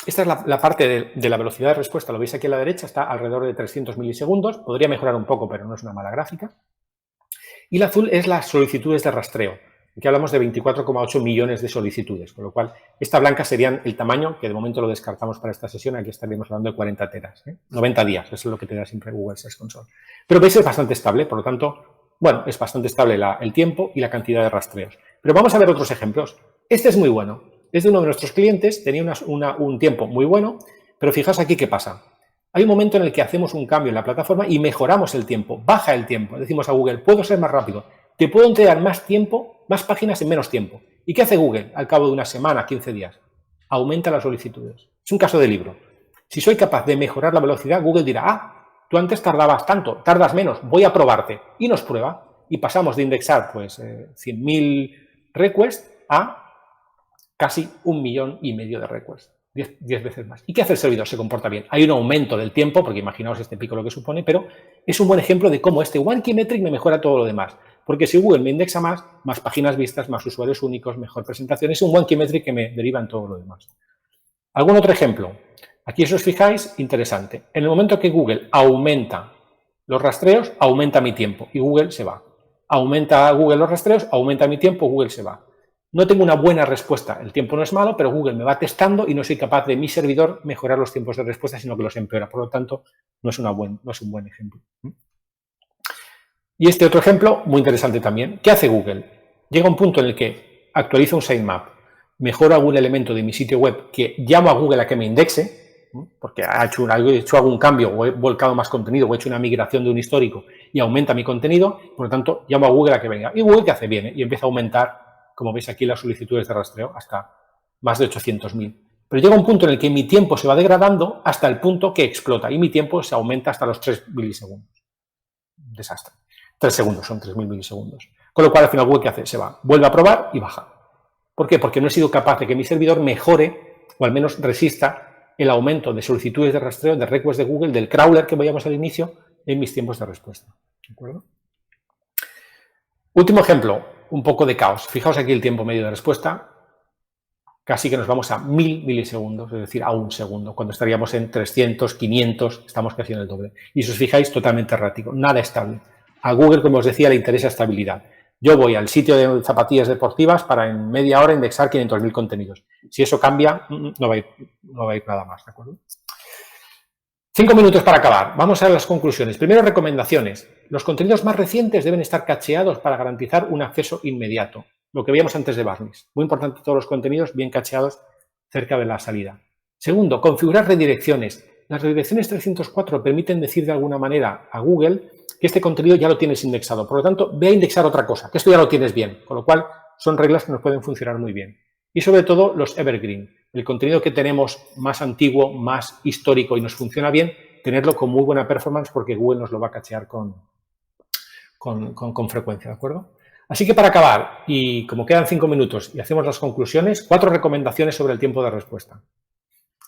Esta es la parte de la velocidad de respuesta. Lo veis aquí a la derecha, está alrededor de 300 milisegundos. Podría mejorar un poco, pero no es una mala gráfica. Y la azul es las solicitudes de rastreo. Aquí hablamos de 24,8 millones de solicitudes, con lo cual esta blanca serían el tamaño, que de momento lo descartamos para esta sesión, aquí estaríamos hablando de 40 teras, 90 días, eso es lo que te da siempre Google Search Console. Pero veis, es bastante estable, por lo tanto, bueno, es bastante estable el tiempo y la cantidad de rastreos. Pero vamos a ver otros ejemplos. Este es muy bueno, es de uno de nuestros clientes, tenía un tiempo muy bueno, pero fijaos aquí qué pasa. Hay un momento en el que hacemos un cambio en la plataforma y mejoramos el tiempo, baja el tiempo. Decimos a Google, puedo ser más rápido, te puedo entregar más tiempo, más páginas en menos tiempo. ¿Y qué hace Google al cabo de una semana, 15 días? Aumenta las solicitudes. Es un caso de libro. Si soy capaz de mejorar la velocidad, Google dirá, tú antes tardabas tanto, tardas menos, voy a probarte. Y nos prueba. Y pasamos de indexar pues 100.000 requests a casi 1,5 millones de requests. 10 veces más. ¿Y qué hace el servidor? Se comporta bien. Hay un aumento del tiempo, porque imaginaos este pico lo que supone, pero es un buen ejemplo de cómo este One Key Metric me mejora todo lo demás. Porque si Google me indexa más páginas vistas, más usuarios únicos, mejor presentación, es un One Key Metric que me deriva en todo lo demás. ¿Algún otro ejemplo? Aquí, si os fijáis, interesante. En el momento que Google aumenta los rastreos, aumenta mi tiempo y Google se va. Aumenta Google los rastreos, aumenta mi tiempo, Google se va. No tengo una buena respuesta. El tiempo no es malo, pero Google me va testando y no soy capaz de mi servidor mejorar los tiempos de respuesta, sino que los empeora. Por lo tanto, no es un buen ejemplo. Y este otro ejemplo, muy interesante también. ¿Qué hace Google? Llega un punto en el que actualiza un sitemap, mejora algún elemento de mi sitio web que llamo a Google a que me indexe porque he hecho algún cambio o he volcado más contenido o he hecho una migración de un histórico y aumenta mi contenido, por lo tanto, llamo a Google a que venga. Y Google, ¿qué hace? Viene y empieza a aumentar, como veis aquí, las solicitudes de rastreo hasta más de 800.000. Pero llega un punto en el que mi tiempo se va degradando hasta el punto que explota y mi tiempo se aumenta hasta los 3 milisegundos. Desastre. 3 segundos, son 3.000 milisegundos. Con lo cual, al final, Google, ¿qué hace? Se va, vuelve a probar y baja. ¿Por qué? Porque no he sido capaz de que mi servidor mejore o al menos resista el aumento de solicitudes de rastreo, de requests de Google, del crawler que veíamos al inicio, en mis tiempos de respuesta. ¿De acuerdo? Último ejemplo, un poco de caos. Fijaos aquí el tiempo medio de respuesta. Casi que nos vamos a 1000 milisegundos, es decir, a un segundo. Cuando estaríamos en 300, 500, estamos casi en el doble. Y si os fijáis, totalmente errático, nada estable. A Google, como os decía, le interesa estabilidad. Yo voy al sitio de zapatillas deportivas para en media hora indexar 500.000 contenidos. Si eso cambia, no va a ir nada más, ¿de acuerdo? 5 minutos para acabar. Vamos a las conclusiones. Primero, recomendaciones. Los contenidos más recientes deben estar cacheados para garantizar un acceso inmediato. Lo que veíamos antes de Barnes. Muy importante todos los contenidos bien cacheados cerca de la salida. Segundo, configurar redirecciones. Las redirecciones 304 permiten decir de alguna manera a Google que este contenido ya lo tienes indexado. Por lo tanto, ve a indexar otra cosa, que esto ya lo tienes bien. Con lo cual, son reglas que nos pueden funcionar muy bien. Y sobre todo, los evergreen. El contenido que tenemos más antiguo, más histórico y nos funciona bien, tenerlo con muy buena performance porque Google nos lo va a cachear con frecuencia, ¿de acuerdo? Así que para acabar, y como quedan 5 minutos y hacemos las conclusiones, 4 recomendaciones sobre el tiempo de respuesta.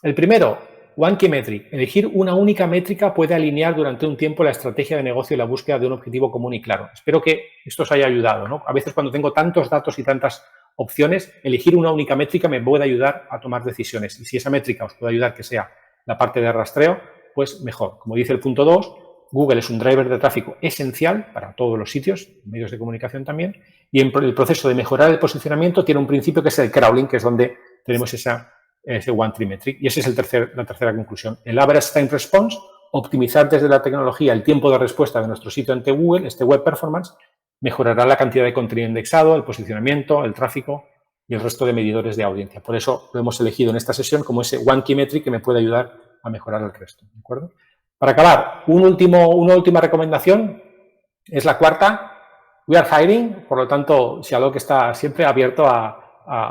El primero, One Key Metric. Elegir una única métrica puede alinear durante un tiempo la estrategia de negocio y la búsqueda de un objetivo común y claro. Espero que esto os haya ayudado, ¿no? A veces cuando tengo tantos datos y tantas opciones, elegir una única métrica me puede ayudar a tomar decisiones. Y si esa métrica os puede ayudar que sea la parte de rastreo, pues mejor. Como dice el punto 2, Google es un driver de tráfico esencial para todos los sitios, medios de comunicación también, y en el proceso de mejorar el posicionamiento tiene un principio que es el crawling, que es donde tenemos ese One Tree Metric. Y esa es la tercera conclusión. El Average Time Response, optimizar desde la tecnología el tiempo de respuesta de nuestro sitio ante Google, este Web Performance, mejorará la cantidad de contenido indexado, el posicionamiento, el tráfico y el resto de medidores de audiencia. Por eso lo hemos elegido en esta sesión como ese One Key Metric que me puede ayudar a mejorar el resto. ¿De acuerdo? Para acabar, una última recomendación es la cuarta. We are hiring, por lo tanto, Sialoc está siempre abierto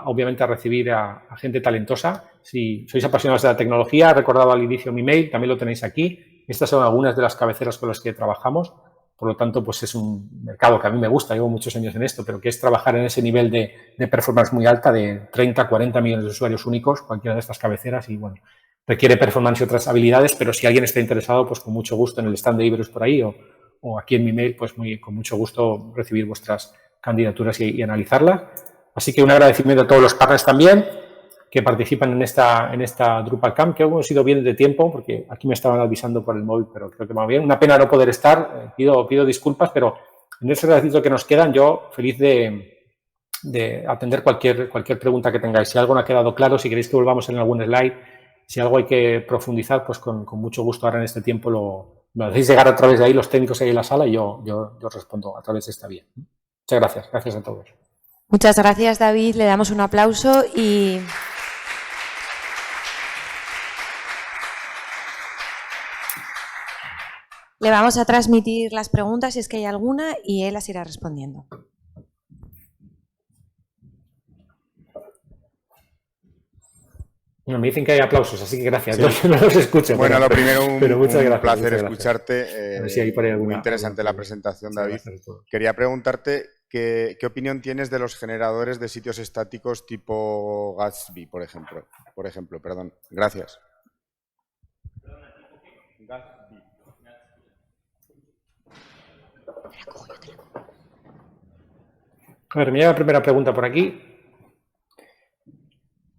obviamente a recibir a gente talentosa. Si sois apasionados de la tecnología, he recordado al inicio mi mail, también lo tenéis aquí. Estas son algunas de las cabeceras con las que trabajamos. Por lo tanto, pues es un mercado que a mí me gusta, llevo muchos años en esto, pero que es trabajar en ese nivel de performance muy alta de 30, 40 millones de usuarios únicos, cualquiera de estas cabeceras, y bueno, requiere performance y otras habilidades, pero si alguien está interesado, pues con mucho gusto en el stand de Iberus por ahí o aquí en mi mail, pues con mucho gusto recibir vuestras candidaturas y analizarlas. Así que un agradecimiento a todos los partners también que participan en esta DrupalCamp, que hemos ido bien de tiempo, porque aquí me estaban avisando por el móvil, pero creo que va bien. Una pena no poder estar, pido disculpas, pero en ese ratito que nos quedan, yo feliz de atender cualquier pregunta que tengáis. Si algo no ha quedado claro, si queréis que volvamos en algún slide, si algo hay que profundizar, pues con mucho gusto ahora en este tiempo lo hacéis llegar a través de ahí, los técnicos ahí en la sala, y yo respondo a través de esta vía. Muchas gracias. Gracias a todos. Muchas gracias, David. Le damos un aplauso y... le vamos a transmitir las preguntas si es que hay alguna y él las irá respondiendo. Bueno, me dicen que hay aplausos, así que gracias. Sí. No los escucho. Bueno, lo primero, un placer muchas escucharte. A ver si hay por ahí muy interesante la presentación, David. Quería preguntarte qué opinión tienes de los generadores de sitios estáticos tipo Gatsby, por ejemplo. Perdón. Gracias. A ver, me llega la primera pregunta por aquí.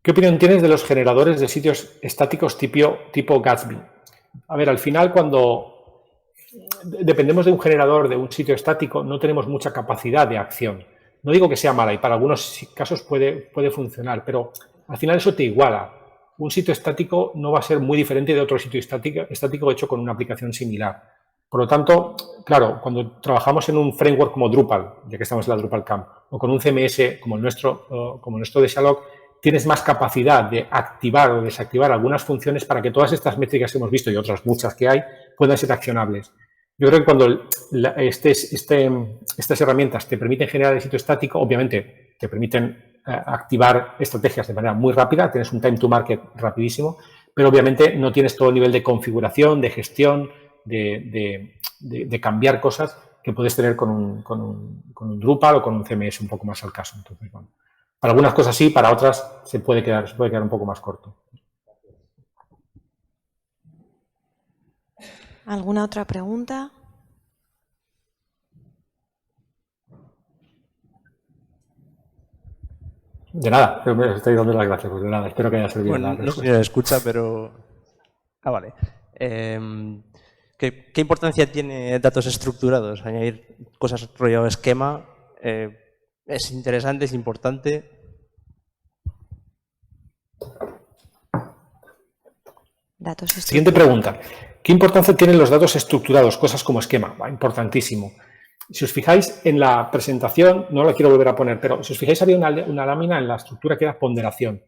¿Qué opinión tienes de los generadores de sitios estáticos tipo Gatsby? A ver, al final cuando dependemos de un generador de un sitio estático no tenemos mucha capacidad de acción. No digo que sea mala y para algunos casos puede funcionar, pero al final eso te iguala. Un sitio estático no va a ser muy diferente de otro sitio estático hecho con una aplicación similar. Por lo tanto, claro, cuando trabajamos en un framework como Drupal, ya que estamos en la DrupalCamp, o con un CMS como el nuestro de Sialoc, tienes más capacidad de activar o desactivar algunas funciones para que todas estas métricas que hemos visto y otras muchas que hay puedan ser accionables. Yo creo que cuando estas herramientas te permiten generar el sitio estático, obviamente te permiten activar estrategias de manera muy rápida, tienes un time to market rapidísimo, pero obviamente no tienes todo el nivel de configuración, de gestión, de cambiar cosas que puedes tener con un Drupal o con un CMS un poco más al caso. Entonces, bueno, para algunas cosas sí, para otras se puede quedar un poco más corto. ¿Alguna otra pregunta? De nada, me estoy dando las gracias, pues de nada, espero que haya servido. Bueno, no sé si me escucha, pero... Ah, vale. ¿Qué importancia tiene datos estructurados? Añadir cosas rollo esquema, ¿es interesante, es importante? Siguiente pregunta. ¿Qué importancia tienen los datos estructurados? Cosas como esquema. Importantísimo. Si os fijáis en la presentación, no la quiero volver a poner, pero si os fijáis había una lámina en la estructura que era ponderación.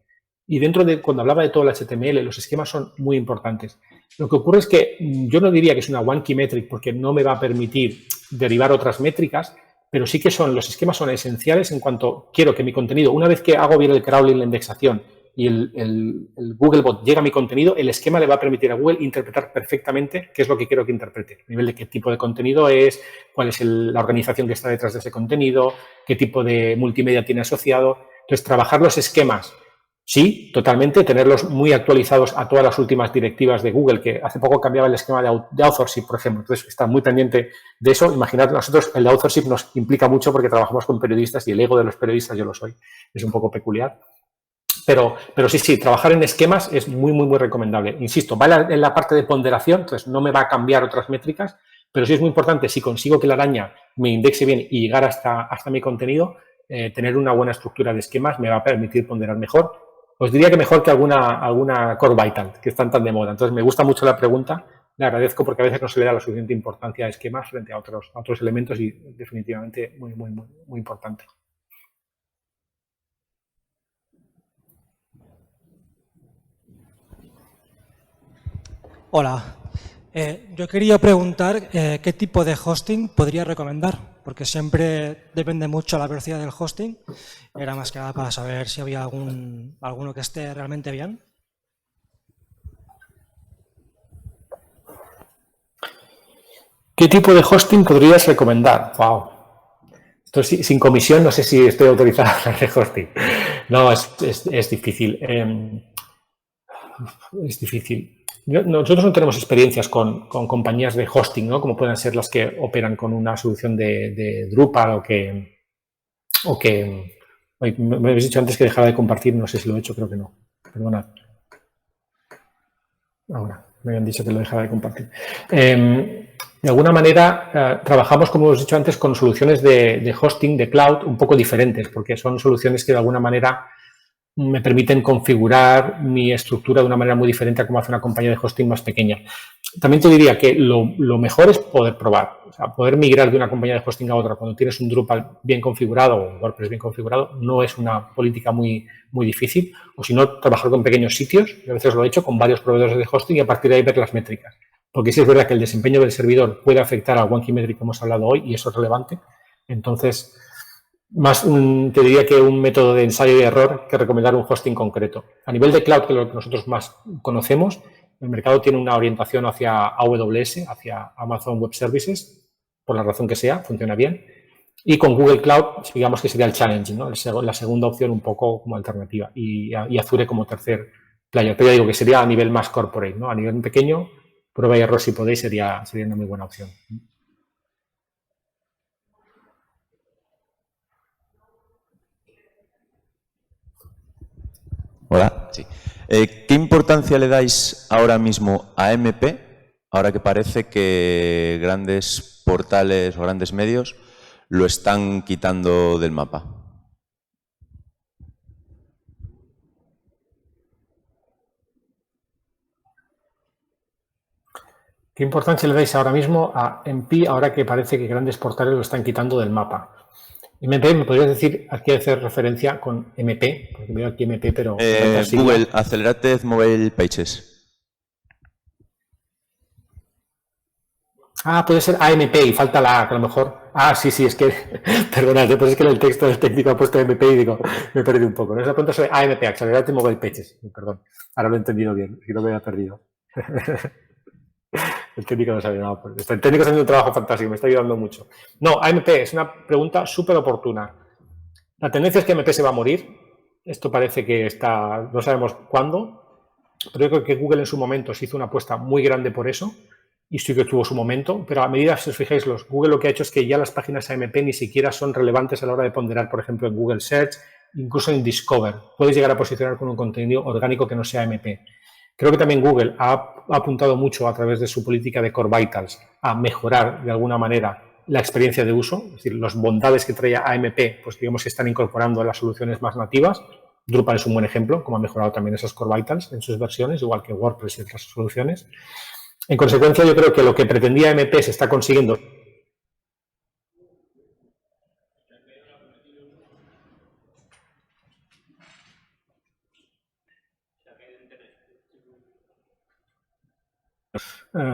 Y dentro de, cuando hablaba de todo el HTML, los esquemas son muy importantes. Lo que ocurre es que yo no diría que es una one key metric porque no me va a permitir derivar otras métricas, pero sí que los esquemas son esenciales en cuanto quiero que mi contenido, una vez que hago bien el crawling, la indexación y el Googlebot llega a mi contenido, el esquema le va a permitir a Google interpretar perfectamente qué es lo que quiero que interprete. A nivel de qué tipo de contenido es, cuál es la organización que está detrás de ese contenido, qué tipo de multimedia tiene asociado. Entonces, trabajar los esquemas, sí, totalmente, tenerlos muy actualizados a todas las últimas directivas de Google, que hace poco cambiaba el esquema de authorship, por ejemplo. Entonces, está muy pendiente de eso. Imaginad, nosotros el de authorship nos implica mucho porque trabajamos con periodistas y el ego de los periodistas, yo lo soy, es un poco peculiar. Pero sí, trabajar en esquemas es muy, muy, muy recomendable. Insisto, va en la parte de ponderación, entonces no me va a cambiar otras métricas, pero sí es muy importante, si consigo que la araña me indexe bien y llegar hasta mi contenido, tener una buena estructura de esquemas me va a permitir ponderar mejor. Os diría que mejor que alguna Core Vital, que están tan de moda. Entonces, me gusta mucho la pregunta, le agradezco porque a veces no se le da la suficiente importancia a esquemas frente a otros elementos y definitivamente muy, muy, muy, muy importante. Hola, yo quería preguntar qué tipo de hosting podría recomendar, porque siempre depende mucho la velocidad del hosting. Era más que nada para saber si había alguno que esté realmente bien. ¿Qué tipo de hosting podrías recomendar? Wow. Esto sin comisión, no sé si estoy autorizado a hablar de hosting. No, es difícil. Es difícil. Nosotros no tenemos experiencias con compañías de hosting, ¿no? Como pueden ser las que operan con una solución de Drupal o que me habéis dicho antes que dejara de compartir, no sé si lo he hecho, creo que no. Perdonad. Ahora, me habían dicho que lo dejara de compartir. De alguna manera, trabajamos, como os he dicho antes, con soluciones de hosting, de cloud, un poco diferentes, porque son soluciones que de alguna manera me permiten configurar mi estructura de una manera muy diferente a como hace una compañía de hosting más pequeña. También te diría que lo mejor es poder probar, o sea, poder migrar de una compañía de hosting a otra cuando tienes un Drupal bien configurado o un WordPress bien configurado, no es una política muy, muy difícil, o si no, trabajar con pequeños sitios, yo a veces lo he hecho con varios proveedores de hosting y a partir de ahí ver las métricas, porque sí es verdad que el desempeño del servidor puede afectar al one key metric que hemos hablado hoy y eso es relevante, entonces más te diría que un método de ensayo y error que recomendar un hosting concreto. A nivel de cloud, que es lo que nosotros más conocemos, el mercado tiene una orientación hacia AWS, hacia Amazon Web Services, por la razón que sea, funciona bien. Y con Google Cloud, digamos que sería el challenge, ¿no? La segunda opción un poco como alternativa. Y Azure como tercer player. Pero ya digo que sería a nivel más corporate, ¿no? A nivel pequeño, prueba y error si podéis, sería una muy buena opción. Hola. Sí. ¿Qué importancia le dais ahora mismo a MP, ahora que parece que grandes portales o grandes medios lo están quitando del mapa? ¿Qué importancia le dais ahora mismo a MP ahora que parece que grandes portales lo están quitando del mapa? MP, ¿me podrías decir a qué hacer referencia con MP? Porque veo aquí MP, pero... Google Accelerated Mobile Pages. Ah, puede ser AMP y falta la A, que a lo mejor... Ah, sí, es que... Perdonad, pues es que en el texto del técnico ha puesto MP y digo, me he perdido un poco. No se apunta sobre AMP, Accelerated Mobile Pages. Perdón, ahora lo he entendido bien, si no me había perdido. El técnico no sabía nada. Pues el técnico está haciendo un trabajo fantástico, me está ayudando mucho. No, AMP es una pregunta súper oportuna. La tendencia es que AMP se va a morir. Esto parece que está... No sabemos cuándo, pero yo creo que Google en su momento se hizo una apuesta muy grande por eso. Y sí que tuvo su momento, pero a medida, si os fijáis, Google lo que ha hecho es que ya las páginas AMP ni siquiera son relevantes a la hora de ponderar, por ejemplo, en Google Search, incluso en Discover. Puedes llegar a posicionar con un contenido orgánico que no sea AMP. Creo que también Google ha apuntado mucho a través de su política de Core Vitals a mejorar de alguna manera la experiencia de uso, es decir, las bondades que traía AMP, pues digamos que están incorporando a las soluciones más nativas. Drupal es un buen ejemplo, como ha mejorado también esos Core Vitals en sus versiones, igual que WordPress y otras soluciones. En consecuencia, yo creo que lo que pretendía MP se está consiguiendo.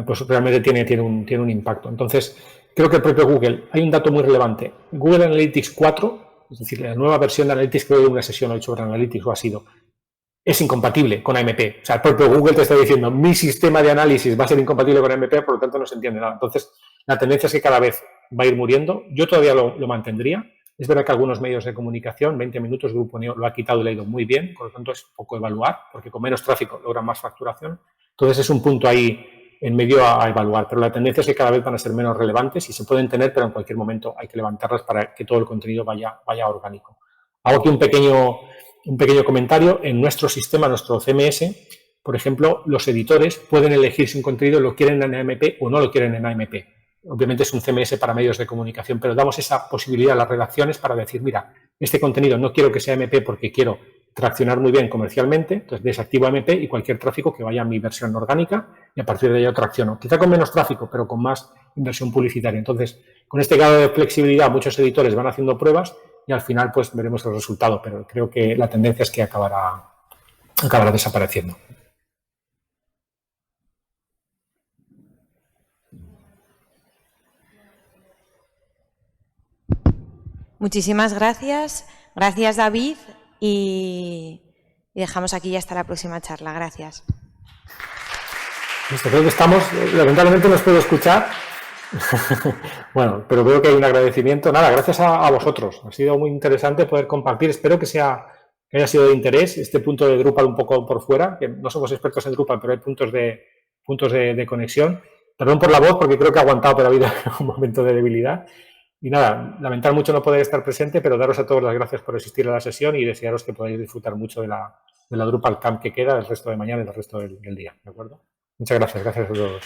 Pues realmente tiene un impacto. Entonces, creo que el propio Google, hay un dato muy relevante. Google Analytics 4, es decir, la nueva versión de Analytics, creo que una sesión ha hecho sobre Analytics o ha sido, es incompatible con AMP. O sea, el propio Google te está diciendo, mi sistema de análisis va a ser incompatible con AMP, por lo tanto no se entiende nada. Entonces, la tendencia es que cada vez va a ir muriendo. Yo todavía lo mantendría. Es verdad que algunos medios de comunicación, 20 minutos, Grupo Neo lo ha quitado y le ha ido muy bien, por lo tanto es poco evaluar, porque con menos tráfico logran más facturación. Entonces es un punto ahí en medio a evaluar, pero la tendencia es que cada vez van a ser menos relevantes y se pueden tener, pero en cualquier momento hay que levantarlas para que todo el contenido vaya orgánico. Hago aquí un pequeño comentario. En nuestro sistema, nuestro CMS, por ejemplo, los editores pueden elegir si un contenido lo quieren en AMP o no lo quieren en AMP. Obviamente es un CMS para medios de comunicación, pero damos esa posibilidad a las redacciones para decir, mira, este contenido no quiero que sea AMP porque quiero traccionar muy bien comercialmente, entonces desactivo AMP y cualquier tráfico que vaya a mi versión orgánica y a partir de ahí tracciono. Quizá con menos tráfico, pero con más inversión publicitaria. Entonces, con este grado de flexibilidad, muchos editores van haciendo pruebas y al final pues veremos el resultado, pero creo que la tendencia es que acabará desapareciendo. Muchísimas gracias. Gracias, David. Y dejamos aquí y hasta la próxima charla. Gracias. Listo, creo que estamos, lamentablemente no os puedo escuchar. Bueno, pero veo que hay un agradecimiento. Nada, gracias a vosotros. Ha sido muy interesante poder compartir. Espero que haya sido de interés este punto de Drupal un poco por fuera, que no somos expertos en Drupal, pero hay puntos de conexión. Perdón por la voz, porque creo que ha aguantado, pero ha habido un momento de debilidad. Y nada, lamentar mucho no poder estar presente, pero daros a todos las gracias por asistir a la sesión y desearos que podáis disfrutar mucho de la Drupal Camp que queda el resto de mañana y el resto del día. ¿De acuerdo? Muchas gracias a todos.